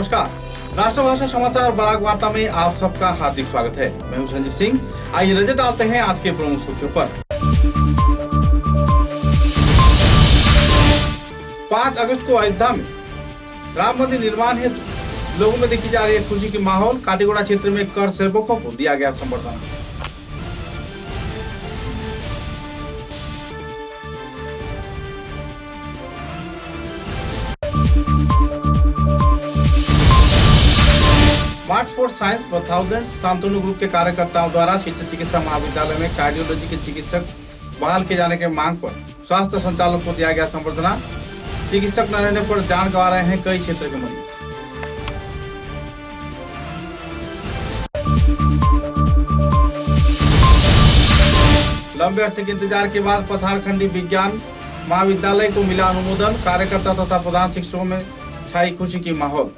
नमस्कार, राष्ट्रभाषा समाचार बराक वार्ता में आप सबका हार्दिक स्वागत है। मैं हूं संजीव सिंह। आइए नजर डालते हैं आज के प्रमुख सुर्खियों पर। 5 अगस्त को अयोध्या में राम मंदिर निर्माण हेतु लोगों में देखी जा रही है खुशी की माहौल। काटीगोड़ा क्षेत्र में कर सेवकों को दिया गया संबर्धना। मार्च फॉर साइंस 1000 शांतनु ग्रुप के कार्यकर्ताओं द्वारा शिक्षा चिकित्सा महाविद्यालय में कार्डियोलॉजी के चिकित्सक बहाल किए जाने के मांग पर स्वास्थ्य संचालक को दिया गया संबर्धना। चिकित्सक न रहने पर जान गंवा रहे हैं कई क्षेत्र के मरीज। लंबे अरसे के इंतजार के बाद पथारखंडी विज्ञान महाविद्यालय को मिला अनुमोदन। कार्यकर्ता तथा प्रधान शिक्षकों में छाई खुशी की माहौल।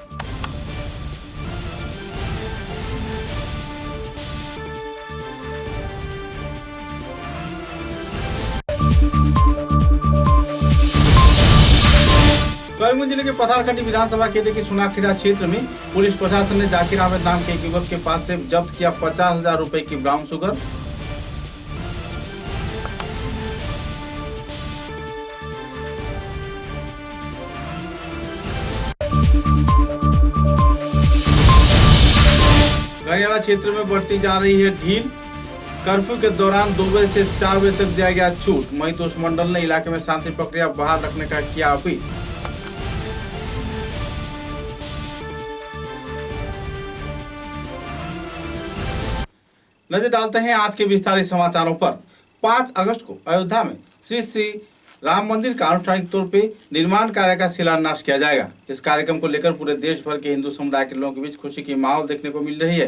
करीमगंज जिले के पथारखंडी विधानसभा क्षेत्र के सुनाखेड़ा क्षेत्र में पुलिस प्रशासन ने जाकिर अहमद नाम के एक युवक के पास से जब्त किया 50,000 रुपए की ब्राउन शुगर। गनियाला क्षेत्र में बढ़ती जा रही है ढील। कर्फ्यू के दौरान 2 बजे से 4 बजे तक दिया गया छूट। महितोष मंडल ने इलाके में शांति प्रक्रिया बहाल रखने का किया अपील। नजर डालते हैं आज के विस्तारित समाचारों पर। 5 अगस्त को अयोध्या में श्री राम मंदिर का आनुষ্ঠাनिक तौर पे निर्माण कार्य का शिलान्यास किया जाएगा। इस कार्यक्रम को लेकर पूरे देश भर के हिंदू समुदाय के लोगों के बीच खुशी की माहौल देखने को मिल रही है।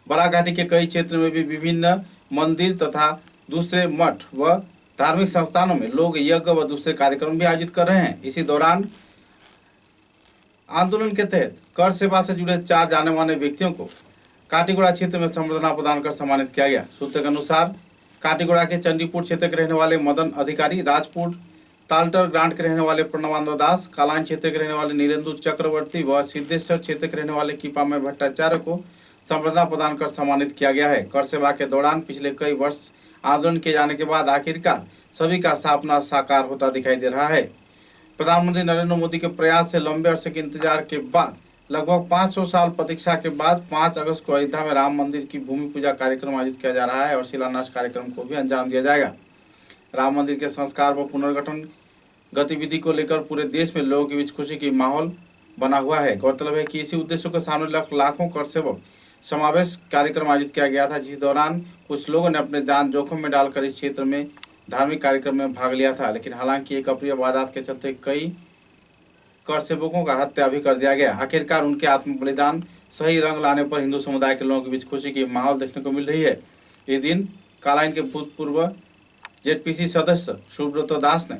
बराघाटी के कई क्षेत्र में भी विभिन्न मंदिर तथा दूसरे मठ व धार्मिक संस्थानों में लोग यज्ञ व दूसरे कार्यक्रम भी आयोजित कर रहे हैं। इसी दौरान आंदोलन के तहत कर सेवा से जुड़े 4 जाने माने व्यक्तियों को काटीगोड़ा क्षेत्र में संबर्धना प्रदान कर सम्मानित किया गया। सूत्र के अनुसार काटीगोड़ा के चंडीपुर क्षेत्र के रहने वाले मदन अधिकारी, राजपुर तालटर ग्रांट के रहने वाले प्रणवानंद दास, कालान क्षेत्र के रहने वाले नीरेंदु चक्रवर्ती व सिद्धेश्वर क्षेत्र के रहने वाले कीपामय भट्टाचार्य को संबर्धना प्रदान कर सम्मानित किया गया है। कर सेवा के दौरान पिछले कई वर्ष आंदोलन किए जाने के बाद आखिरकार सभी का सपना साकार होता दिखाई दे रहा है। प्रधानमंत्री नरेंद्र मोदी के प्रयास से लंबे अरसे के इंतजार के बाद लगभग 500 साल प्रतीक्षा के बाद 5 अगस्त को अयोध्या में राम मंदिर की भूमि पूजा कार्यक्रम आयोजित किया जा रहा है और शिलान्यास कार्यक्रम को भी अंजाम दिया जाएगा। राम मंदिर के संस्कार व पुनर्गठन गतिविधि को लेकर पूरे देश में लोगों के बीच खुशी की माहौल बना हुआ है। गौरतलब है कि इसी उद्देश्य के सामने लाखों कर सेवक समावेश कार्यक्रम आयोजित किया गया था, जिस दौरान कुछ लोगों ने अपने जान जोखिम में डालकर इस क्षेत्र में धार्मिक कार्यक्रम में भाग लिया था। लेकिन हालांकि एक अप्रिय वारदात के चलते कई कर सेवकों का हत्या भी कर दिया गया। आखिरकार उनके आत्म बलिदान सही रंग लाने पर हिंदू समुदाय के लोगों के बीच खुशी की माहौल देखने को मिल रही है। इस दिन कालाइन के भूतपूर्व जेडपीसी सदस्य सुब्रत दास ने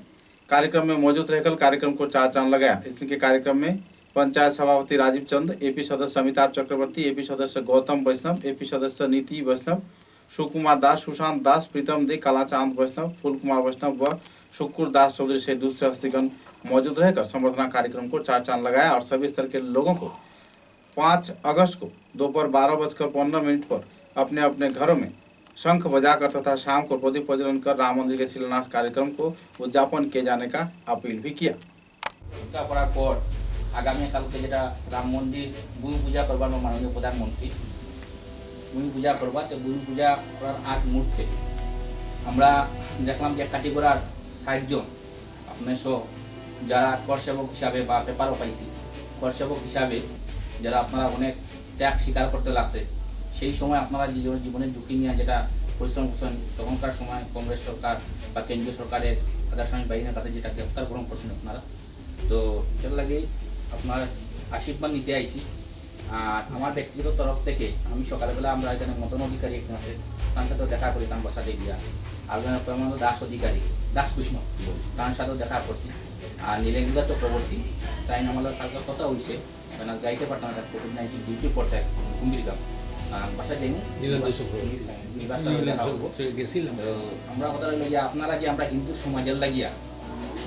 कार्यक्रम में मौजूद रहकर कार्यक्रम को 4 चांद लगाया। इसके कार्यक्रम में पंचायत सभापति राजीव चंद, एपी सदस्य अमिताभ चक्रवर्ती, एपी सदस्य गौतम वैष्णव, एपी सदस्य नीति वैष्णव, सुकुमार दास, सुशांत दास, प्रीतम दे, कालाचांद वैष्णव, फूल कुमार वैष्णव व शुक्र दास चौधरी से दूसरे हस्तीगण मौजूद रहकर संबर्धना कार्यक्रम को 4 चांद लगाया और सभी स्तर के लोगों को 5 अगस्त को दोपहर 12:15 पर अपने अपने घरों में शंख बजाकर तथा शाम को प्रदीप प्रज्वलन कर राम मंदिर के शिलान्यास कार्यक्रम को उद्यापन किए जाने का अपील भी किया। आगामी काल के जेटा राम मंदिर भूमि पूजा करवार माननीय प्रधानमंत्री भूमि पूजा करवा तो भूमि पूजा करार आग मुहूर्ते আমরা দেখলাম যে কাটিগড়ার 60 জন আপনি যারা कर सेवक হিসাবে বা পেপারও পাইছি कर सेवक হিসাবে যারা আপনারা অনেক ত্যাগ স্বীকার করতে লাগছে সেই সময় আপনারা জীবনের ঝুঁকি নিয়ে যেটা পরিশ্রম করছেন তখনকার সময় কংগ্রেস সরকার বা কেন্দ্রীয় সরকারের আদালসামী বাহিনীর কাছে যেটা গ্রেফতার গ্রহণ করছেন আপনারা তো এর লাগে আপনার আশীর্বাদ নিতে আইছি। আর আমার ব্যক্তিগত তরফ থেকে আমি সকালবেলা আমরা এখানে মদন অধিকারী একজন আছে তার সাথেও দেখা করি তার বাসাতে গিয়া আর প্রেমানন্দ দাস অধিকারী দাস কৃষ্ণ তার সাথেও দেখা করছি আর নীলেন্দু চক্রবর্তী তাই আমার সাথে কথা হয়েছে কারণ যাইতে পারতাম না কোভিড-19 ডিউটি পড়ছে কুম্বিরগাঁও বাসা যাইনি আমরা কথা লাগিয়া আপনারা যে আমরা হিন্দু সমাজের লাগিয়া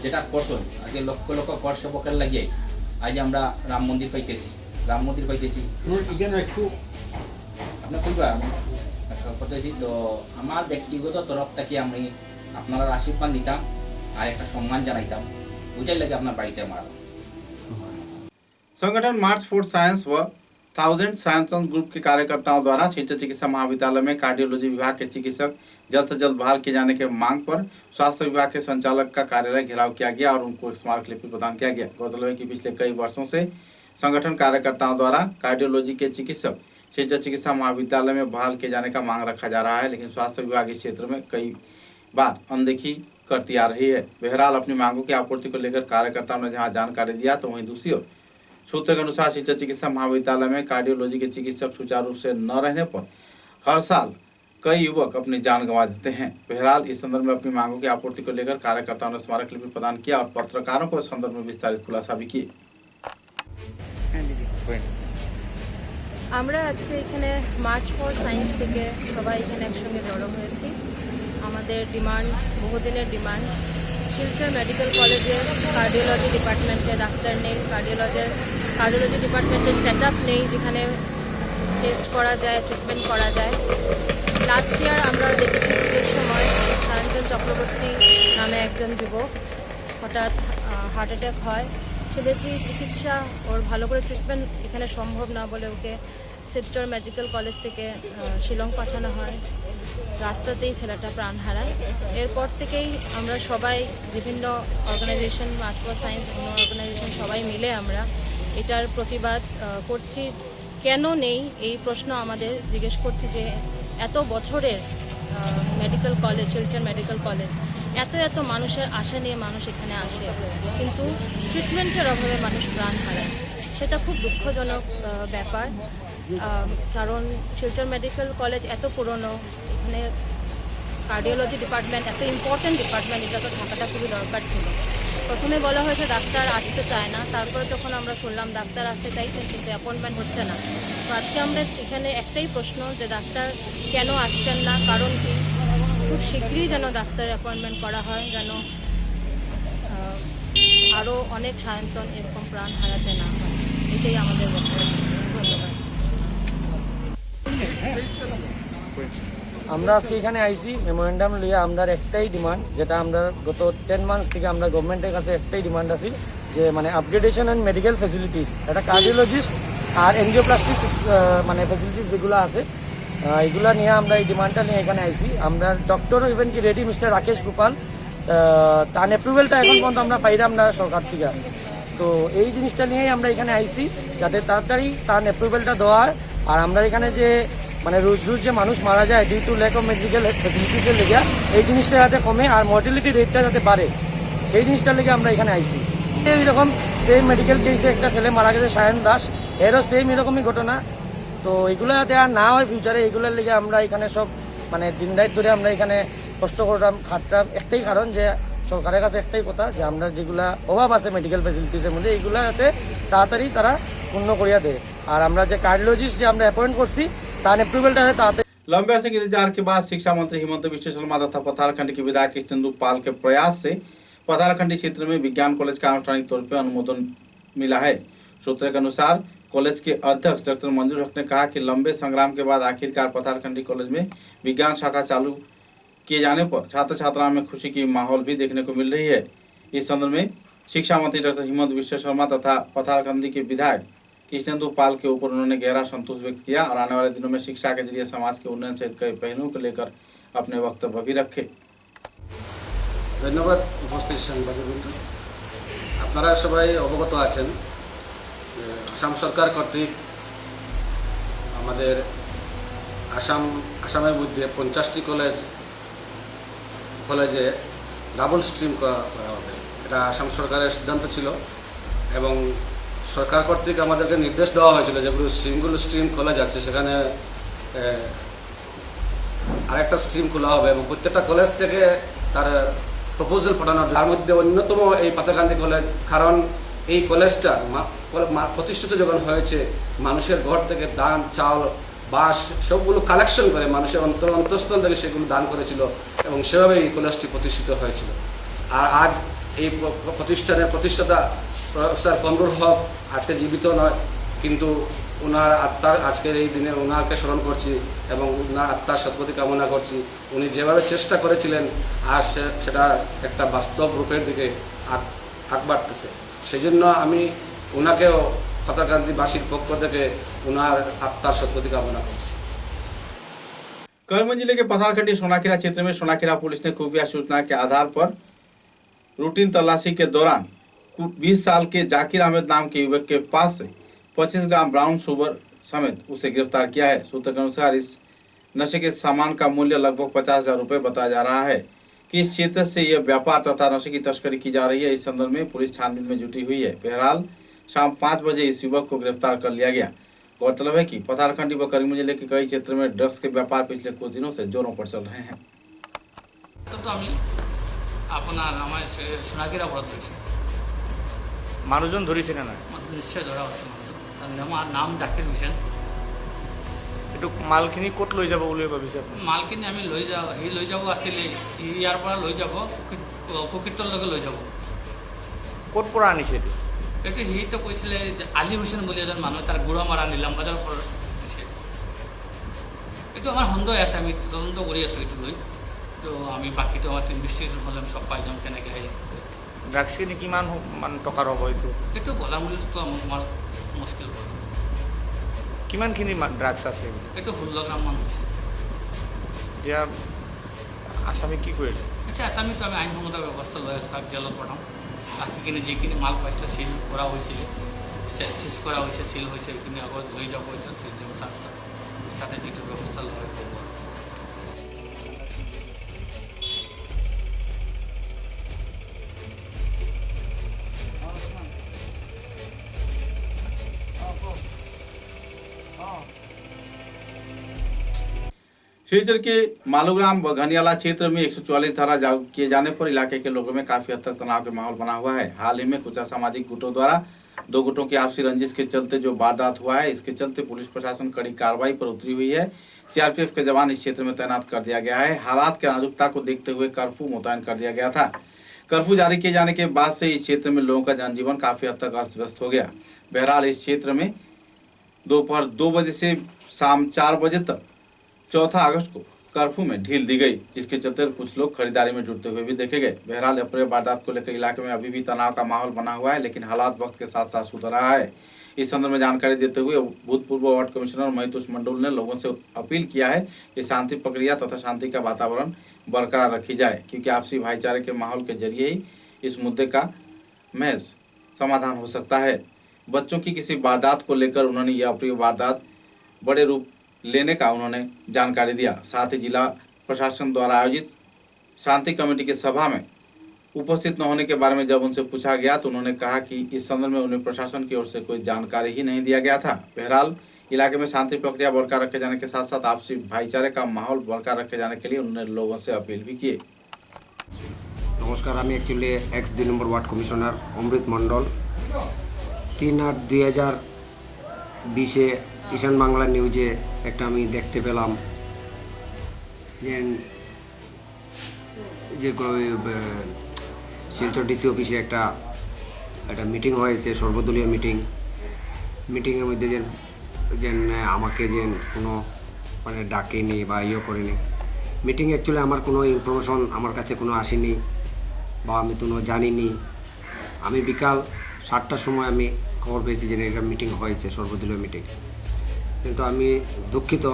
যেটা করছেন আজকে লক্ষ লক্ষ কর সেবকের লাগিয়ে আজ আমরা রাম মন্দির পাইতেছি রাম মন্দির পাইতেছি আপনার কইবা করতেছি তো আমার ব্যক্তিগত তরফ থেকে আমি আপনারা আশীর্বাদ দিতাম আর একটা সম্মান জানাইতাম ওইটাই লাগে আপনার বাড়িতে আমার संगठन मार्च फॉर साइंस व 1000 साइंस ग्रुप के कार्यकर्ताओं द्वारा शिक्षण चिकित्सा महाविद्यालय में कार्डियोलॉजी विभाग के चिकित्सक जल्द से जल्द बहाल किए जाने के मांग पर स्वास्थ्य विभाग के संचालक का कार्यालय घेराव किया गया और उनको स्मारक लिपि प्रदान किया गया। गौरतलब है कि पिछले कई वर्षों से संगठन कार्यकर्ताओं द्वारा कार्डियोलॉजी के चिकित्सक शिक्षण चिकित्सा महाविद्यालय में बहाल किए जाने का मांग रखा जा रहा है, लेकिन स्वास्थ्य विभाग इस क्षेत्र में कई बार अनदेखी करती आ रही है। बहरहाल अपनी मांगों की आपूर्ति को लेकर कार्यकर्ताओं ने जहां जानकारी दिया तो वहीं दूसरी ओर सूत्र के अनुसार शिक्षण चिकित्सा महाविद्यालय में कार्डियोलॉजी के चिकित्सक सुचारू रूप से न रहने पर हर साल कई युवक अपनी जान गंवा देते हैं। बहरहाल इस संदर्भ में अपनी मांगों की आपूर्ति को लेकर कार्यकर्ताओं ने स्मारक लिपि प्रदान किया और पत्रकारों को इस संदर्भ में विस्तारित खुलासा भी किए। আমরা আজকে এখানে মার্চ ফর সায়েন্স থেকে সবাই এখানে একসঙ্গে জড়ো হয়েছি। আমাদের ডিমান্ড, বহুদিনের ডিমান্ড, শিলচর মেডিকেল কলেজের কার্ডিওলজি ডিপার্টমেন্টে ডাক্তার নেই, কার্ডিওলজি ডিপার্টমেন্টের সেট আপ নেই যেখানে টেস্ট করা যায়, ট্রিটমেন্ট করা যায়। লাস্ট ইয়ার আমরা দেখেছি পুজোর সময় সায়ন্তন চক্রবর্তী নামে একজন যুবক হঠাৎ হার্ট অ্যাটাক হয়। ছেলেটি চিকিৎসা ওর ভালো করে ট্রিটমেন্ট এখানে সম্ভব না বলে ওকে শিলচর মেডিকেল কলেজ থেকে শিলং পাঠানো হয়। রাস্তাতেই ছেলেটা প্রাণ হারায়। এরপর থেকেই আমরা সবাই বিভিন্ন অর্গানাইজেশন, মার্চ ফর সায়েন্স, অন্য অর্গানাইজেশন সবাই মিলে আমরা এটার প্রতিবাদ করছি। কেন নেই এই প্রশ্ন আমাদের জিজ্ঞেস করছি যে এত বছরের medical college, Silchar medical college, এত মানুষের আশা নিয়ে মানুষ এখানে আসে, কিন্তু ট্রিটমেন্টের অভাবে মানুষ প্রাণ হারায়। সেটা খুব দুঃখজনক ব্যাপার, কারণ শিলচর মেডিকেল কলেজ এত পুরনো, এখানে কার্ডিওলজি ডিপার্টমেন্ট এত ইম্পর্টেন্ট ডিপার্টমেন্ট, এটা তো থাকাটা খুবই দরকার ছিল। প্রথমে বলা হয়েছে ডাক্তার আসতে চায় না, তারপরে যখন আমরা শুনলাম ডাক্তার আসতে চাইছেন কিন্তু অ্যাপয়েন্টমেন্ট হচ্ছে না, তো আজকে আমরা এখানে একটাই প্রশ্ন যে ডাক্তার কেন আসছেন না, কারণ কি? খুব শীঘ্রই যেন ডাক্তার অ্যাপয়েন্টমেন্ট করা হয়, যেন আরও অনেক সায়ন্তন এরকম প্রাণ হারাতে না হয়। এটাই আমাদের বক্তব্য। ধন্যবাদ। আমরা আজকে এখানে আইসি মেমোরেন্ডাম লিয়ে আমরা একটাই ডিমান্ড, যেটা আমরা গত 10 মান্থস থেকে আমরা গভর্নমেন্টের কাছে একটাই ডিমান্ড আছে যে মানে আপগ্রেডেশন অ্যান্ড মেডিকেল ফেসিলিটিস, একটা কার্ডিওলজিস্ট আর এনজিওপ্লাস্টিক মানে ফেসিলিটিস যেগুলো আছে এগুলো নিয়ে আমরা এই ডিমান্ডটা নিয়ে এখানে আইসি। আমরা ডক্টরও ইভেন কি রেডি, মিস্টার রাকেশ গোপাল, তার অ্যাপ্রুভেলটা এখন পর্যন্ত আমরা পাইলাম না সরকার থেকে। তো এই জিনিসটা নিয়েই আমরা এখানে আইসি যাতে তাড়াতাড়ি তার অ্যাপ্রুভেলটা দেওয়া হয়। আর আমরা এখানে যে মানে রোজ যে মানুষ মারা যায় due to lack of medical ফেসিলিটিসের লেগে, এই জিনিসটা যাতে কমে আর মর্টালিটি রেটটা যাতে বাড়ে, সেই জিনিসটার লেগে আমরা এখানে আইসি। এইরকম সেম মেডিকেল কেসে একটা ছেলে মারা গেছে সায়ন দাস, এরও সেম এরকমই ঘটনা। তো এগুলো যাতে আর না হয় ফিউচারে, এগুলোর লেগে আমরা এখানে সব মানে দিন রাত ধরে আমরা এখানে কষ্ট করতাম, খাটতাম। একটাই কারণ যে সরকারের কাছে একটাই কথা যে আমরা যেগুলা অভাব আছে মেডিকেল ফেসিলিটিসের মধ্যে এইগুলো যাতে তাড়াতাড়ি তারা পূর্ণ করিয়া দেয়। আর আমরা যে কার্ডিওলজিস্ট যে আমরা অ্যাপয়েন্ট করছি তার অ্যাপ্রুভেলটা তাড়াতাড়ি। लंबे अरसे के इंतजार के बाद शिक्षा मंत्री हिमंत बिश्व शर्मा तथा पथारखंड के विधायक कृष्णेंदु पाल के प्रयास से पथारखंडी क्षेत्र में विज्ञान कॉलेज का अनुष्ठानिक तौर पर अनुमोदन मिला है। सूत्रों के अनुसार कॉलेज के अध्यक्ष डॉक्टर मंजूर हक ने कहा कि लंबे संग्राम के बाद आखिरकार पथारखंडी कॉलेज में विज्ञान शाखा चालू किए जाने पर छात्र छात्राओं में खुशी की माहौल भी देखने को मिल रही है। इस संदर्भ में शिक्षा मंत्री डॉक्टर हिमंत बिश्व शर्मा तथा पथारखंडी के विधायक कृष्णेंदु पाल के ऊपर उन्होंने गहरा संतोष व्यक्त किया और आने वाले दिनों में शिक्षा के जरिए समाज के उन्नयन सहित कई पहलुओं को लेकर अपने वक्तव्य भी रखे। ধন্যবাদ উপস্থিত সাংবাদিকবৃন্দ। আপনারা সবাই অবগত আছেন আসাম সরকার কর্তৃক আমাদের আসামের মধ্যে 50টি কলেজে ডাবল স্ট্রিম করা হবে। এটা আসাম সরকারের সিদ্ধান্ত ছিল এবং সরকার কর্তৃক আমাদেরকে নির্দেশ দেওয়া হয়েছিল যেগুলো সিঙ্গল স্ট্রিম কলেজ আছে সেখানে আরেকটা স্ট্রিম খোলা হবে এবং প্রত্যেকটা কলেজ থেকে তার প্রপোজাল পাঠানো হবে। তার মধ্যে অন্যতম এই পাথারকান্দি কলেজ, কারণ এই কলেজটা প্রতিষ্ঠিত যখন হয়েছে মানুষের ঘর থেকে ধান, চাউল, বাঁশ সবগুলো কালেকশন করে মানুষের অন্তঃস্থল থেকে সেগুলো দান করেছিল এবং সেভাবে এই কলেজটি প্রতিষ্ঠিত হয়েছিল। আর আজ এই প্রতিষ্ঠানের প্রতিষ্ঠাতা প্রফেসর কমরুল হক আজকে জীবিত নয়, কিন্তু ওনার আত্মার আজকের এই দিনে ওনাকে স্মরণ করছি এবং ওনার আত্মার সদ্গতি কামনা করছি। উনি যেভাবে চেষ্টা করেছিলেন আর সেটা একটা বাস্তব রূপের দিকে আগ বাড়তেছে। সেই জন্য আমি ওনাকেও পাতারকান্দিবাসীর পক্ষ থেকে ওনার আত্মার সদ্গতি कामना करছি। करीमगंज जिले के पथारकंडी सोनाखेड़ा क्षेत्र में सोनाखेड़ा पुलिस ने खुफिया सूचना के आधार पर रूटीन तलाशी के दौरान 20 साल के जाकिर अहमद नाम के युवक के पास से 25 ग्राम ब्राउन शुगर समेत उसे गिरफ्तार किया है। सूत्र के अनुसार इस नशे के सामान का मूल्य लगभग 50,000 रुपये बताया जा रहा है कि इस क्षेत्र से यह व्यापार तथा नशे की तस्करी की जा रही है। इस संदर्भ में पुलिस छानबीन में जुटी हुई है। बहरहाल शाम 5 बजे इस युवक को गिरफ्तार कर लिया गया। गौरतलब है कि पथारकंडी व करीमगंज जिले के कई क्षेत्र में ड्रग्स के व्यापार पिछले कुछ दिनों से जोरों पर चल रहे हैं। তো আমি আপনার আমার সোনাগিরা বড় ধরেছি, মানুষজন ধরেছে না? নিশ্চয় ধরা হচ্ছে মানুষ। আমার নাম জাকির হোসেন। একটু মালখিনি ক'ত লৈ যাব বুলি ভাবিছে আপুনি? মালখিনি আমি লৈ যাব আছিলে, ইয়াৰ পৰা লৈ যাব প্ৰকৃতৰ লগে লৈ যাব। ক'ত পৰা আনিছে এইটো? এইটো সিটো কৈছিলে যে আলী হোসেন বুলি এজন মানুহ, তাৰ গুড়ামাৰা নিলাম বজাৰৰ পৰা দিছে। এইটো আমাৰ সন্দেহ আছে, আমি তদন্ত কৰি আছোঁ এইটো লৈ। তো আমি বাকীটো আমাৰ ইনভেষ্টিগেশ্যন হ'লে আমি চব পাই যাম কেনেকৈ আহিলে। ড্ৰাগছখিনি কিমান মান টকাৰ হ'ব এইটো? এইটো বজাৰ মূল্যটো আমাৰ মুস্কিল হ'ব। কিমানখিনি ড্ৰাগছ আছে? এইটো 16 গ্ৰাম মান হৈছে। এতিয়া আসামী কি কৰিলে? এতিয়া আসামীটো আমি আইনসন্মত ব্যৱস্থা লৈ আছোঁ, তাক জেলত পঠাম। বাকীখিনি যিখিনি মাল পাইছিলে চিল কৰা হৈছিলে, চিজ কৰা হৈছে, চিল হৈছে, সেইখিনি আগত লৈ যাব। এতিয়া চিল তাতে যিটো ব্যৱস্থা লয় হ'ব। शिवचर के मालूग्राम व घनियाला क्षेत्र में 144 धारा लागू किए जाने पर इलाके के लोगों में काफी हद तक तनाव के माहौल बना हुआ है। हाल ही में कुछ असामाजिक गुटों द्वारा दो गुटों की आपसी रंजिश के चलते जो वारदात हुआ है, इसके चलते पुलिस प्रशासन कड़ी कार्रवाई पर उतरी हुई है। सीआरपीएफ के जवान इस क्षेत्र में तैनात कर दिया गया है। हालात के नाजुकता को देखते हुए कर्फ्यू मुतयन कर दिया गया था। कर्फ्यू जारी किए जाने के बाद से इस क्षेत्र में लोगों का जनजीवन काफी हद तक अस्त व्यस्त हो गया। बहरहाल इस क्षेत्र में दोपहर 2 बजे से शाम 4 बजे तक 4 अगस्त को कर्फ्यू में ढील दी गई, जिसके चलते कुछ लोग खरीदारी में जुटते हुए भी देखे गए। बहरहाल अप्रिय वारदात को लेकर इलाके में अभी भी तनाव का माहौल बना हुआ है, लेकिन हालात वक्त के साथ साथ सुधर रहा है। इस संदर्भ में जानकारी देते हुए भूतपूर्व वार्ड कमिश्नर महितोष मंडल ने लोगों से अपील किया है कि शांति प्रक्रिया तथा शांति का वातावरण बरकरार रखी जाए, क्योंकि आपसी भाईचारे के माहौल के जरिए ही इस मुद्दे का महज समाधान हो सकता है। बच्चों की किसी वारदात को लेकर उन्होंने यह अप्रिय वारदात बड़े रूप लेने का उन्होंने जानकारी दिया। साथ ही जिला प्रशासन द्वारा आयोजित शांति कमेटी की सभा में उपस्थित न होने के बारे में जब उनसे पूछा गया तो उन्होंने कहा कि इस संदर्भ में उन्हें प्रशासन की ओर से कोई जानकारी ही नहीं दिया गया था। बहरहाल इलाके में शांति प्रक्रिया बरकरार रखे जाने के साथ साथ आपसी भाईचारे का माहौल बरकरार रखे जाने के लिए उन्होंने लोगों से अपील भी किए। नमस्कार, আমি एक्चुअली एक्स 2 নম্বর वार्ड कमिशनर অমৃত মণ্ডল। 3/8/2020 ঈশান বাংলা নিউজে একটা আমি দেখতে পেলাম যে শিলচর ডিসি অফিসে একটা মিটিং হয়েছে, সর্বদলীয় মিটিংয়ের মধ্যে যে আমাকে যে কোনো মানে ডাকেনি বা ইয়ে করেনি। মিটিং অ্যাকচুয়ালি আমার কোনো ইনফরমেশন আমার কাছে কোনো আসেনি বা আমি কোনো জানিনি। আমি বিকাল 7টার সময় আমি খবর পেয়েছি যে একটা মিটিং হয়েছে, সর্বদলীয় মিটিং, কিন্তু আমি দুঃখিত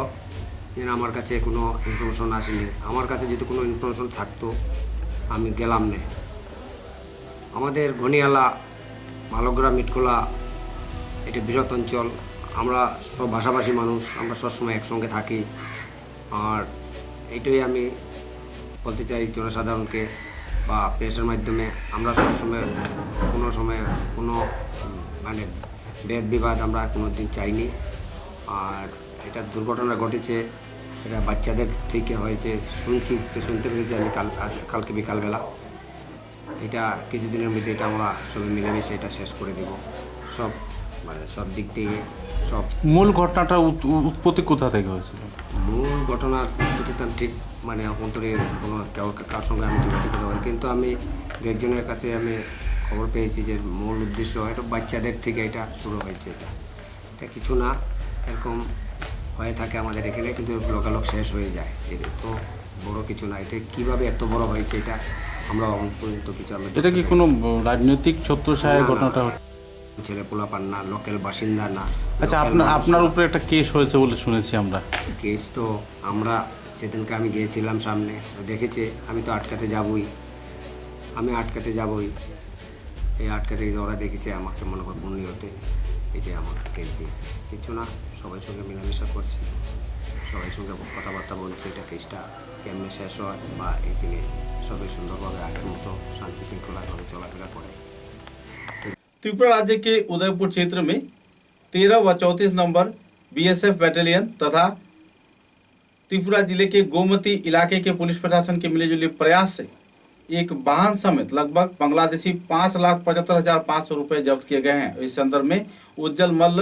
যে আমার কাছে কোনো ইনফরমেশন আসেনি। আমার কাছে যদি কোনো ইনফরমেশন থাকতো আমি গেলাম না। আমাদের ঘনিয়ালা, মালগ্রাম, মিটকোলা এটা বৃহৎ অঞ্চল। আমরা সব ভাষাভাষী মানুষ, আমরা সবসময় একসঙ্গে থাকি। আর এইটাই আমি বলতে চাই জনসাধারণকে বা প্রেসের মাধ্যমে, আমরা সবসময় কোনো সময় কোনো মানে ভেদ বিবাদ আমরা কোনো দিন চাইনি। আর এটা দুর্ঘটনা ঘটেছে, এটা বাচ্চাদের থেকে হয়েছে শুনতে পেরেছি আমি কালকে বিকালবেলা। এটা কিছুদিনের মধ্যে এটা আমরা সবাই মিলেমিশে এটা শেষ করে দেব, সব মানে সব দিক থেকে সব। মূল ঘটনাটা উৎপত্তি কোথা থেকে হয়েছিল? মূল ঘটনার উৎপত্তি তো ঠিক মানে অন্তরে কোনো কার সঙ্গে আমি যোগাযোগ করতে পারি, কিন্তু আমি একজনের কাছে আমি খবর পেয়েছি যে মূল উদ্দেশ্য এটা বাচ্চাদের থেকে এটা শুরু হয়েছে। এটা এটা কিছু না, এরকম হয়ে থাকে আমাদের এখানে, কিন্তু লোকালোক শেষ হয়ে যায়। এটা তো বড় কিছু না, এটা কীভাবে এত বড় হয়েছে এটা আমরা পর্যন্ত কিছু আমরা এটা কি কোনো রাজনৈতিক ছত্রছায়া না, না। ঘটনাটা? ছেলে পোলাপান না, লোকাল বাসিন্দা না। আচ্ছা, local আপনার মানুষ আপনার না। উপরে একটা কেস হয়েছে বলে শুনেছি আমরা। কেস তো আমরা সেদিনকে আমি গিয়েছিলাম সামনে, দেখেছে, আমি তো আটকাতে যাবই, এই আটকাতে ওরা দেখেছে আমাকে, মনে কর বন্যি হতে, এটা আমাকে কেস দিয়েছে। কিছু না, সবাই সঙ্গে মেলামেশা করছি, সবাই সঙ্গে কথাবার্তা বলছি, এটা কেসটা কেমনে শেষ হয় বা এখানে সবাই সুন্দরভাবে আগের মতো শান্তি শৃঙ্খলাভাবে চলাফেরা করে। त्रिपुरा राज्य के उदयपुर क्षेत्र में 13 व 34 नंबर बीएसएफ बैटालियन तथा त्रिपुरा जिले के गोमती इलाके के पुलिस प्रशासन के मिलेजुले प्रयास से एक वाहन समेत लगभग बांग्लादेशी 5,75,500 रुपए जब्त किए गए हैं। इस संदर्भ में उज्जवल मल्ल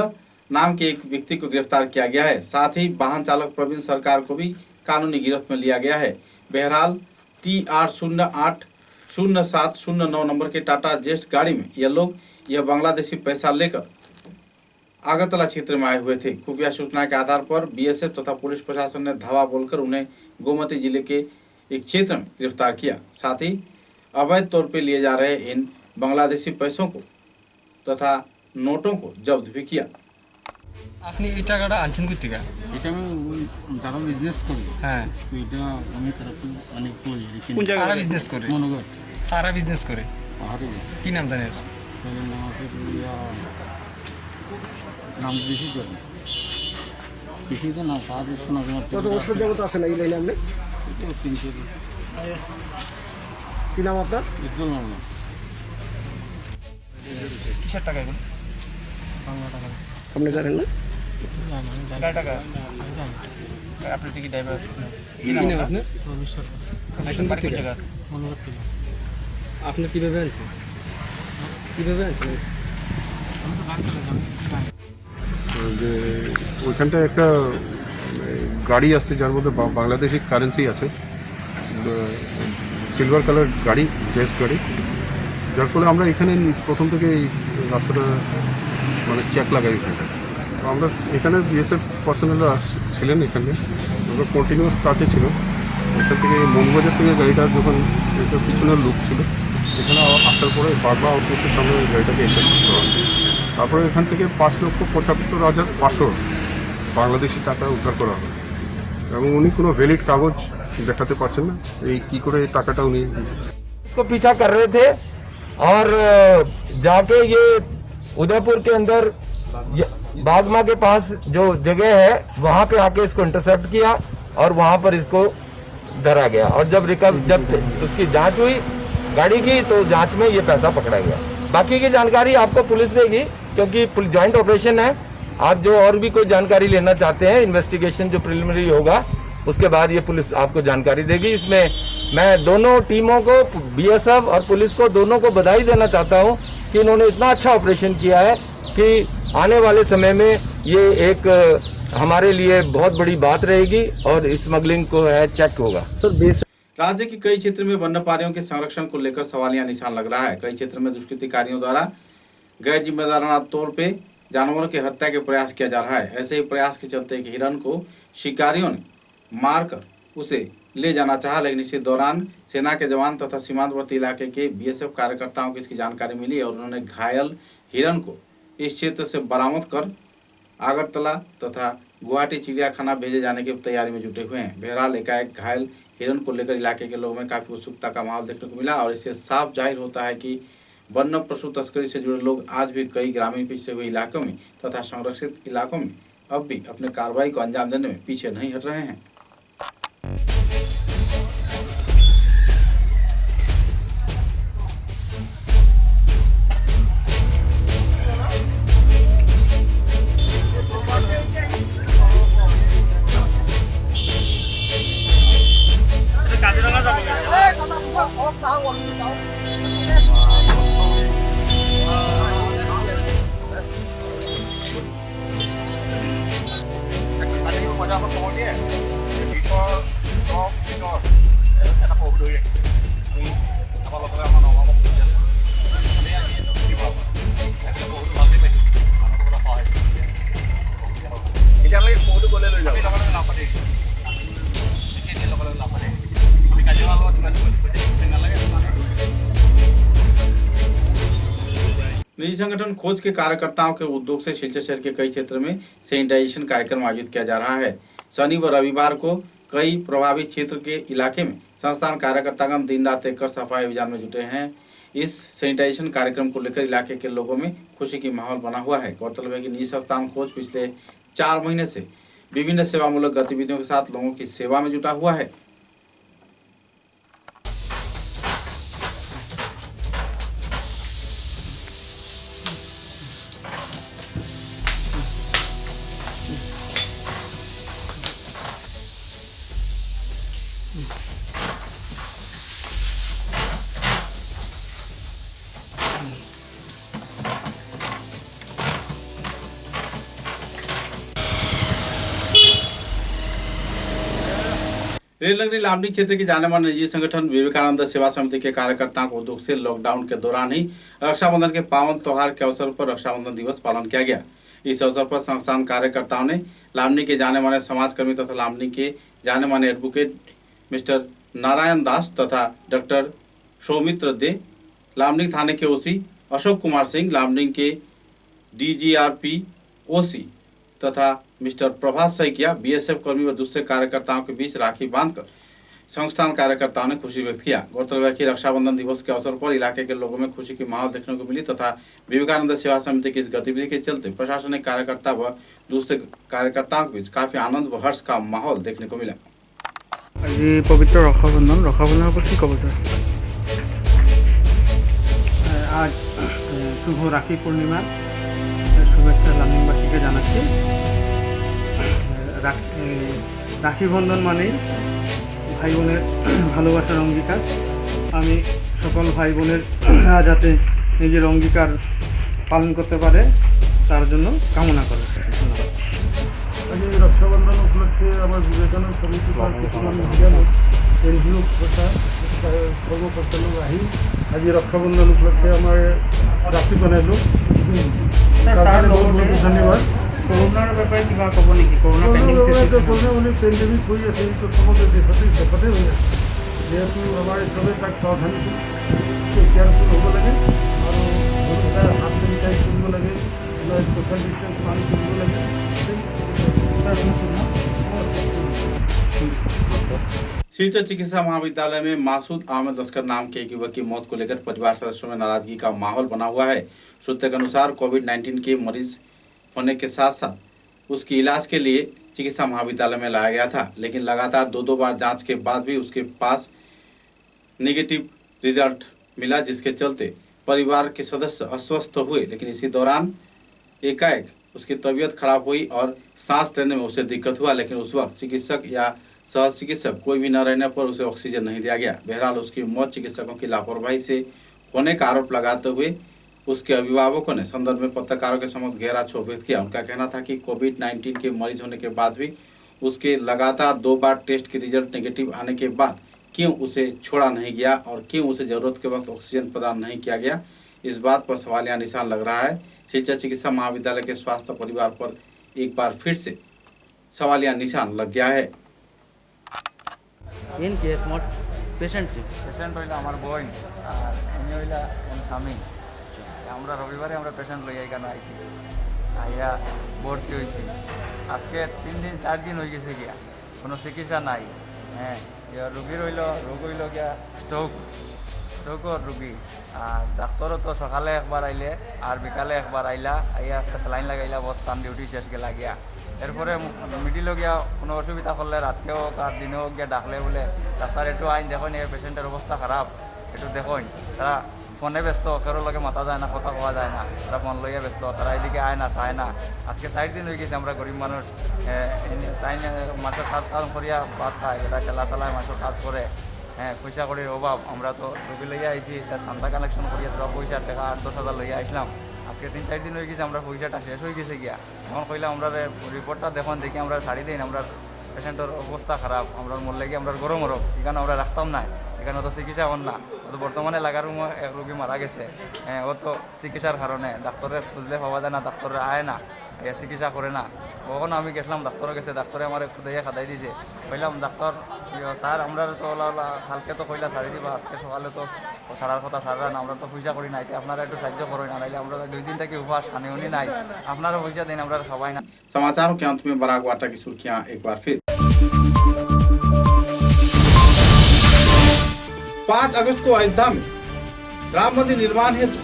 नाम के एक व्यक्ति को गिरफ्तार किया गया है। साथ ही वाहन चालक प्रवीण सरकार को भी कानूनी गिरफ्त में लिया गया है। बहरहाल TR080709 नंबर के टाटा जेस्ट गाड़ी में यह बांग्लादेशी पैसा लेकर आगरतला क्षेत्र में आए हुए थे। खुफिया सूचना के आधार पर बीएसएफ तथा पुलिस प्रशासन ने धावा बोलकर उन्हें गोमती जिले के एक क्षेत्र में गिरफ्तार किया। साथ ही अवैध तौर पर लिए जा रहे इन बांग्लादेशी पैसों को तथा नोटों को जब्त भी किया। আপনি এই টাকাটা আনছেন কই থেকে? এটা আমি যারা বিজনেস করি, হ্যাঁ, তো এটা আমি তারপর অনেক করি। কোন জায়গায় কারা বিজনেস করে? মনোগর কারা বিজনেস করে? পাহাড়ে কি নাম জানেন? তাদের নাম আছে নাম বেশি করি, বেশি তো না, তাদের শোনা শোনা। কত বছর যাবত আছেন এই লাইনে আপনি? 300 কি নাম আপনার? উজ্জ্বল নাম না। কিসের টাকা এগুলো? বাংলা টাকা আপনি জানেন না? কার টাকা? আপনি কি ড্রাইভার? কি নাম আপনার? আইসেন কোন জায়গা? মনোগর থেকে। আপনি কিভাবে আনছেন? কিভাবে আনছেন? আমি তো গাড়ি চালাই, আমি যে ওইখানটায় একটা গাড়ি আসছে যার মধ্যে বাংলাদেশি কারেন্সি আছে, সিলভার কালার গাড়ি, জেস গাড়ি, যার ফলে আমরা এখানে প্রথম থেকে এই রাস্তাটা মানে চেক লাগাই। এখানটা আমরা এখানে বিএসএফ পার্সোনালরা ছিলেন, এখানে আমরা কন্টিনিউয়াস কাছে ছিল। এখান থেকে মনবাজার থেকে গাড়িটা যখন এটা পিছনের লুক ছিল, এখানে আসার পরে বাগবা আউটপোস্টের সামনে গাড়িটাকে এন্টারটেন করা হয়। তারপরে এখান থেকে 5,75,500 বাংলাদেশি টাকা উদ্ধার করা হয় এবং উনি কোনো ভ্যালিড কাগজ দেখাতে পারছেন না, এই কী করে এই টাকাটা উনি इसको पीछा कर रहे थे और जाके ये उदयपुर के अंदर बागमा के पास जो जगह है वहां पे आके इसको इंटरसेप्ट किया और वहां पर इसको धरा गया। और जब उसकी जांच हुई गाड़ी की, तो जांच में ये पैसा पकड़ा गया। बाकी की जानकारी आपको पुलिस देगी, क्योंकि जॉइंट ऑपरेशन है। आप जो और भी कोई जानकारी लेना चाहते हैं, इन्वेस्टिगेशन जो प्रिलिमिनरी होगा उसके बाद ये पुलिस आपको जानकारी देगी। इसमें मैं दोनों टीमों को, बीएसएफ और पुलिस को, दोनों को बधाई देना चाहता हूं कि इन्होंने इतना अच्छा ऑपरेशन किया है कि आने वाले समय में ये एक हमारे लिए बहुत बड़ी बात रहेगी और स्मगलिंग को है चेक होगा। सर बेस राज्य के कई क्षेत्र में वन्यप्राणियों के संरक्षण को लेकर सवालिया निशान लग रहा है। कई क्षेत्र में दुष्कृतिकारियों द्वारा गैर जिम्मेदाराना तौर पे जानवरों की हत्या के प्रयास किया जा रहा है। ऐसे ही प्रयास के चलते एक हिरन को शिकारियों ने मारकर उसे ले जाना चाहा, लेकिन इसी दौरान सेना के जवान तथा सीमांतवर्ती इलाके के बीएसएफ कार्यकर्ताओं को इसकी जानकारी मिली और उन्होंने घायल हिरन को इस क्षेत्र से बरामद कर आगरतला तथा गुवाहाटी चिड़ियाखाना भेजे जाने की तैयारी में जुटे हुए हैं। बहरहाल एकाएक घायल हिरन को लेकर इलाके के लोगों में काफी उत्सुकता का माहौल देखने को मिला और इससे साफ जाहिर होता है कि वन्य पशु तस्करी से जुड़े लोग आज भी कई ग्रामीण पिछड़े हुए इलाकों में तथा संरक्षित इलाकों में अब भी अपने कार्रवाई को अंजाम देने में पीछे नहीं हट रहे हैं। निजी संगठन खोज के कार्यकर्ताओं के उद्योग से सिलचर शहर के कई क्षेत्र में सैनिटाइजेशन कार्यक्रम आयोजित किया जा रहा है। शनि व रविवार को कई प्रभावित क्षेत्र के इलाके में संस्थान कार्यकर्तागण दिन रात एक कर सफाई अभियान में जुटे हैं। इस सैनिटाइजेशन कार्यक्रम को लेकर इलाके के लोगों में खुशी की माहौल बना हुआ है। गौरतलब है कि निजी संस्थान खोज पिछले 4 महीने से विभिन्न सेवामूलक गतिविधियों के साथ लोगों की सेवा में जुटा हुआ है। रेल नगरी लामडी क्षेत्र के जाने माने निजी संगठन विवेकानंद सेवा समिति के कार्यकर्ताओं को उद्योग से लॉकडाउन के दौरान ही रक्षाबंधन के पावन त्योहार के अवसर पर रक्षाबंधन दिवस पालन किया गया। इस अवसर पर संस्थान कार्यकर्ताओं ने लामडी के जाने माने समाजकर्मी तथा लामडी के जाने माने एडवोकेट मिस्टर नारायण दास तथा डॉक्टर सौमित्र दे, लामडी थाने के ओसी अशोक कुमार सिंह, लामडी के DGRP ओसी तथा मिस्टर प्रभास सैकिया, BSF कर्मी व दूसरे कार्यकर्ताओं के बीच राखी बांधकर संस्थान कार्यकर्ताओं ने खुशी व्यक्त किया। गौरतलब है कि रक्षाबंधन दिवस के अवसर पर इलाके के लोगों में खुशी की माहौल देखने को मिली तथा विवेकानंद सेवा समिति की इस गतिविधि के चलते प्रशासनिक कार्यकर्ता व दूसरे कार्यकर्ताओं के बीच काफी आनंद व हर्ष का माहौल देखने को मिला। आज पवित्र रक्षाबंधन पर कब आज शुभ राखी पूर्णिमा शुभेच्छा लामडिबासी के जानाচ্ছি। राखी बंधन माने भाई बोनेर भालोबासार अंगीकार। आमी सकल भाई बोनेरा जाते निजेर अंगीकार पालन करते पारे तार जोन्नो कामना करे। आज रक्षाबंधन उपलक्षे आमार विवेकानंद समिति एनजिओ কর্মকর্তা লোক আহি আজি রক্ষাবন্ধন উপলক্ষে আমার রাখি বানাইলো। তার ধন্যবাদ। করোনার ব্যাপারে কিবা কব নেকি? করোনা পেন্ডেমিক হয়ে আছে তো সমগ্র দেশতে হয়ে আছে, যেহেতু আমার সবে তাক সাবধানী কেয়ারফুল হব লাগে আর হাত স্যানিটাইজ করব লাগে, সোশ্যাল ডিস্টেন্স পালন করব লাগে। सिलचर चिकित्सा महाविद्यालय में मासूद अहमद लश्कर नाम के एक युवक की मौत को लेकर परिवार सदस्यों में नाराजगी का माहौल बना हुआ है। सूत्र के अनुसार कोविड-19 के मरीज होने के साथ साथ उसकी इलाज के लिए चिकित्सा महाविद्यालय में लाया गया था, लेकिन लगातार 2 बार जांच के बाद भी उसके पास नेगेटिव रिजल्ट मिला, जिसके चलते परिवार के सदस्य अस्वस्थ हुए। लेकिन इसी दौरान एकाएक उसकी तबीयत खराब हुई और सांस लेने में उसे दिक्कत हुआ, लेकिन उस वक्त चिकित्सक या सह चिकित्सक कोई भी न रहने पर उसे ऑक्सीजन नहीं दिया गया। बहरहाल उसकी मौत चिकित्सकों की लापरवाही से होने का आरोप लगाते हुए उसके अभिभावकों ने संदर्भ में पत्रकारों के समक्ष गहरा क्षोभ व्यक्त किया। उनका कहना था कि कोविड-19 के मरीज होने के बाद भी उसके लगातार 2 बार टेस्ट के रिजल्ट नेगेटिव आने के बाद क्यों उसे छोड़ा नहीं गया और क्यों उसे जरूरत के वक्त ऑक्सीजन प्रदान नहीं किया गया। इस बात पर सवालिया निशान लग रहा है। सिलचर चिकित्सा महाविद्यालय के स्वास्थ्य परिवार पर एक बार फिर से सवालिया निशान लग गया है। इन केस मोट पेशेंट হইলো আমার বোন আর উনি হইলা আমার স্বামী। আমরা রবিবারে আমরা পেশেন্ট লইয়া এখানে আইছি, আইয়া ভর্তি হয়েছি। আজকে 3 দিন 4 দিন হয়ে গেছে গিয়া, কোনো চিকিৎসা নাই। হ্যাঁ, রোগীর রোগ হইল গিয়া স্ট্রোকর রোগী। আর ডাক্তারও তো সকালে একবার আইলে আর বিকালে একবার আইলা, আইয়া একটা স্যালাইন লাগাইলা, বস্তান ডিউটি শেষ গেলা গিয়া। এরপরে মিডিলও গিয়া কোনো অসুবিধা করলে রাতকেও তার দিনেও গিয়া ডাকলে বলে ডাক্তার একটু আইন দেখুন, এই পেশেন্টের অবস্থা খারাপ, একটু দেখুন। তারা ফোনে ব্যস্ত, কারোর লগে মাথা যায় না, কথা কোয়া যায় না, তারা ফোন লইয়া ব্যস্ত, তারা এদিকে আয় না, চায় না। আজকে 4 দিন হয়ে গেছে আমরা গরিব মানুষ, তাই মাছের কাজ করিয়া ভাত খায়, এরা খেলা চালায়, মাছের কাজ করে। হ্যাঁ, পয়সা কড়ির অভাব। আমরা তো রুগী লইয়া আইছি, সান্তা কালেকশন করিয়া তোরা পয়সা টাকা 8-10 হাজার লইয়া আসলাম। আজকে 3-4 দিন হয়ে গেছে, আমরা পয়সাটা শেষ হয়ে গেছে গিয়া। এখন কইলাম আমরা রিপোর্টটা দেখুন, দেখি আমরা ছাড়ি দিন, আমরা পেশেন্টের অবস্থা খারাপ, আমরা মরলে গিয়ে আমরা গরম এখানে আমরা রাখতাম না। এখানে তো চিকিৎসা হন না, তো বর্তমানে লাগার এক রোগী মারা গেছে। হ্যাঁ, ও তো চিকিৎসার কারণে ডাক্তারের খুঁজলে পাওয়া যায় না, ডাক্তাররা আয় না, চিকিৎসা করে না। কখনো আমি গেছিলাম ডাক্তারে গেছে, ডাক্তারে আমার একটু দেখে খাদাই দিছে। কইলাম ডাক্তার স্যার আমরা তো কালকে তো কইলা ছাড়ি দিবা, আজকে সকালে তো ছাড়ার কথা ছাড়া না, আমরা তো পয়সা করি নাই, আপনারা একটু সাহায্য করেন না, নাইলে আমরা 2 दिन থেকে উপবাস খানে উনি নাই, আপনারা পয়সা দিন আমরা সবাই না। समाचारों के अंत में बराक वार्ता की सुर्खियां एक बार फिर। 5 अगस्त को अयोध्या में राम मंदिर निर्माण हेतु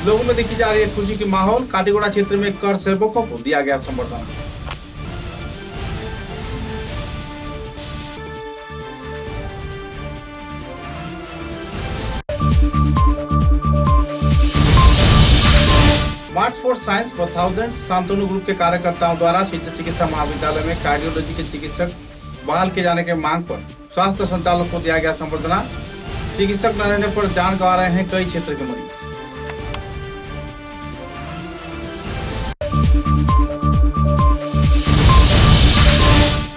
लोगों में देखी जा रही है खुशी की माहौल। काटीगोड़ा क्षेत्र में कर सेवकों को दिया गया संबर्धना। मार्च फॉर साइंस 4000 शांतनु ग्रुप के कार्यकर्ताओं द्वारा शिक्षा चिकित्सा महाविद्यालय में कार्डियोलॉजी के चिकित्सक बहाल किए जाने के मांग पर स्वास्थ्य संचालक को दिया गया संबर्धना। चिकित्सक न रहने पर जान गंवा रहे हैं कई क्षेत्र के मरीज।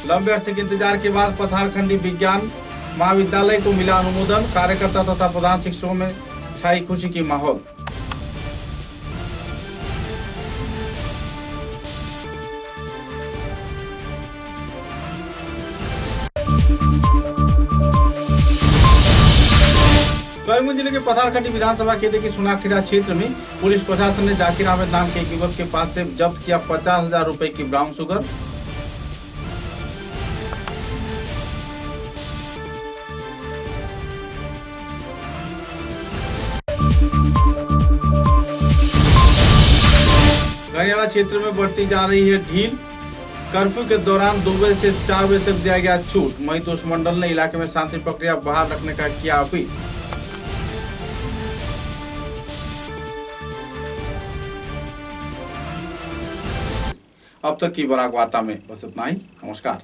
लंबे अरसे के इंतजार के बाद पथारखंडी विज्ञान महाविद्यालय को मिला अनुमोदन। कार्यकर्ता तथा प्रधान शिक्षकों में छाई खुशी की माहौल। करीमगंज जिले के पथारखंडी विधानसभा क्षेत्र के सुनाखेड़ा क्षेत्र में पुलिस प्रशासन ने जाकिर अहमद नाम के एक युवक के पास से जब्त किया 50,000 रुपए की ब्राउन शुगर। गनियाला क्षेत्र में बढ़ती जा रही है ढील। कर्फ्यू के दौरान 2 बजे से 4 बजे तक दिया गया छूट। महितोष मंडल ने इलाके में शांति प्रक्रिया बहाल रखने का किया अपील। अब तक की बराक वार्ता में बस इतना ही। नमस्कार।